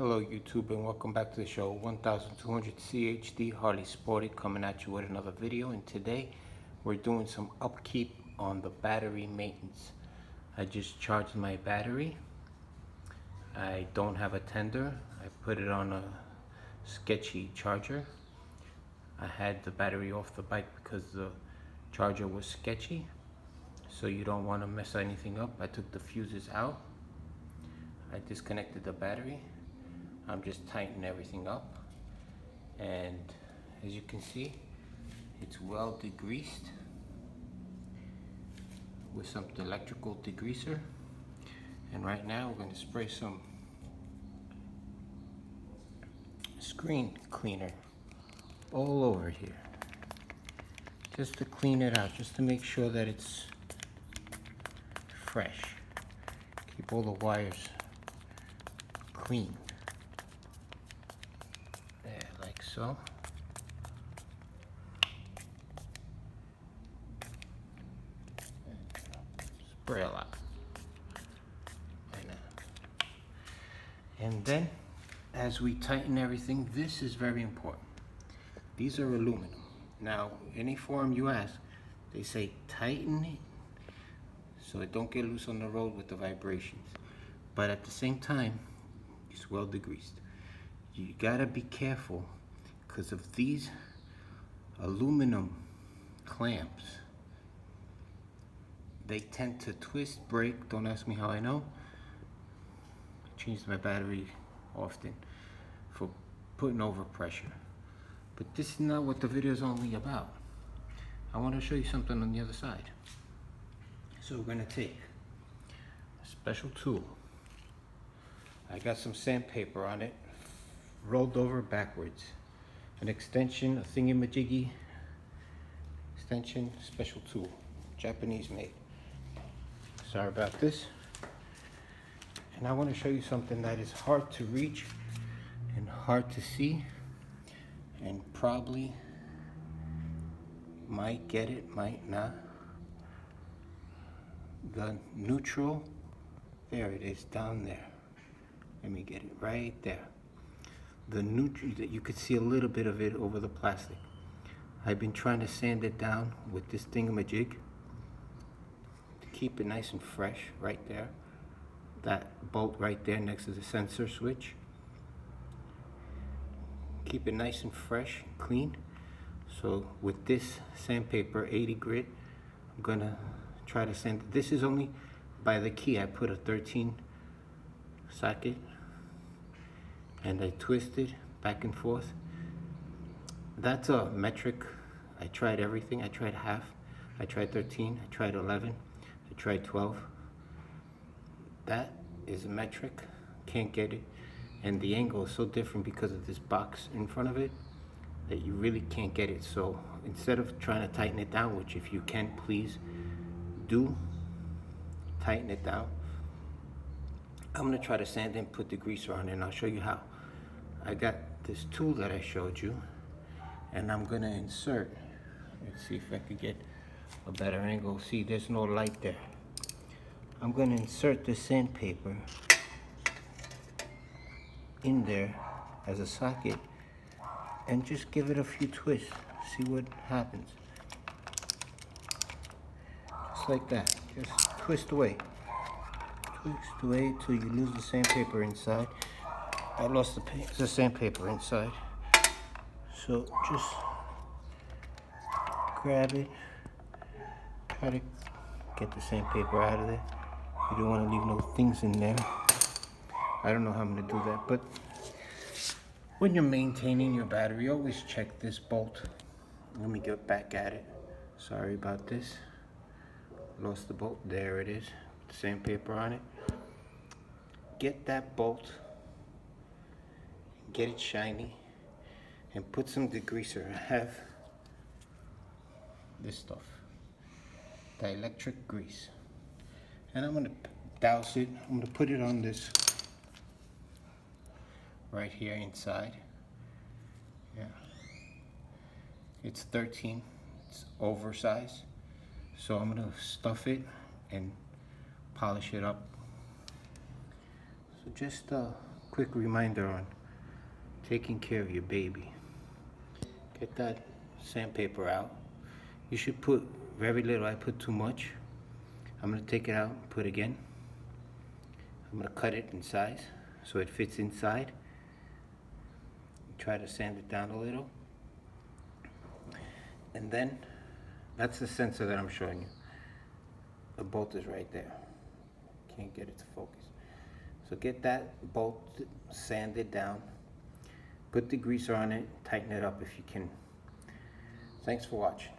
Hello YouTube and welcome back to the show. 1200 CHD Harley Sporty coming at you with another video, and today we're doing some upkeep on the battery maintenance. I just charged my battery. I don't have a tender. I put it on a sketchy charger. I had the battery off the bike because the charger was sketchy, so you don't want to mess anything up. I took the fuses out. I disconnected the battery. I'm just tightening everything up, and as you can see, it's well degreased with some electrical degreaser. And right now we're going to spray some screen cleaner all over here just to clean it out, just to make sure that it's fresh. Keep all the wires clean. There, like so. Spray a lot. And then, as we tighten everything, this is very important. These are aluminum. Now, any forum you ask, they say tighten it so it don't get loose on the road with the vibrations. But at the same time, it's well degreased. You gotta be careful because of these aluminum clamps. They tend to twist, break. Don't ask me how I know. I change my battery often for putting over pressure. But this is not what the video is only about. I want to show you something on the other side. So we're gonna take a special tool. I got some sandpaper on it, rolled over backwards. An extension, a thingy-majiggy extension, special tool, Japanese made. Sorry about this. And I want to show you something that is hard to reach and hard to see, and probably might get it, might not. The neutral, there it is down there. Let me get it right there. The neutral, that you could see a little bit of it over the plastic. I've been trying to sand it down with this thingamajig to keep it nice and fresh right there. That bolt right there next to the sensor switch. Keep it nice and fresh, clean. So with this sandpaper 80 grit, I'm gonna try to sand. This is only by the key. I put a 13 socket and I twist it back and forth. That's a metric. I tried everything. I tried half, I tried 13, I tried 11, I tried 12. That is a metric. Can't get it. And the angle is so different because of this box in front of it that you really can't get it. So instead of trying to tighten it down, which if you can, please do tighten it down, I'm gonna try to sand and put the greaser on it, and I'll show you how. I got this tool that I showed you, and I'm gonna insert. Let's see if I could get a better angle. See, there's no light there. I'm gonna insert the sandpaper in there as a socket and just give it a few twists. See what happens. Just like that. Just twist away. Twist away till you lose the sandpaper inside. I lost the sandpaper inside. So just grab it. Try to get the sandpaper out of there. You don't want to leave no things in there. I don't know how I'm going to do that, but when you're maintaining your battery, always check this bolt. Let me get back at it. Sorry about this. Lost the bolt. There it is. Sandpaper on it. Get that bolt. Get it shiny. And put some degreaser. I have this stuff. Dielectric grease. And I'm going to douse it. I'm going to put it on this right here inside. Yeah. It's 13. It's oversized. So I'm going to stuff it and polish it up. So just quick reminder on taking care of your baby. Get that sandpaper out. You should put very little. I put too much. I'm gonna take it out and put again. I'm gonna cut it in size so it fits inside. Try to sand it down a little. And then, that's the sensor that I'm showing you. The bolt is right there. Can't get it to focus. So get that bolt sanded down. Put the greaser on it, tighten it up if you can. Thanks for watching.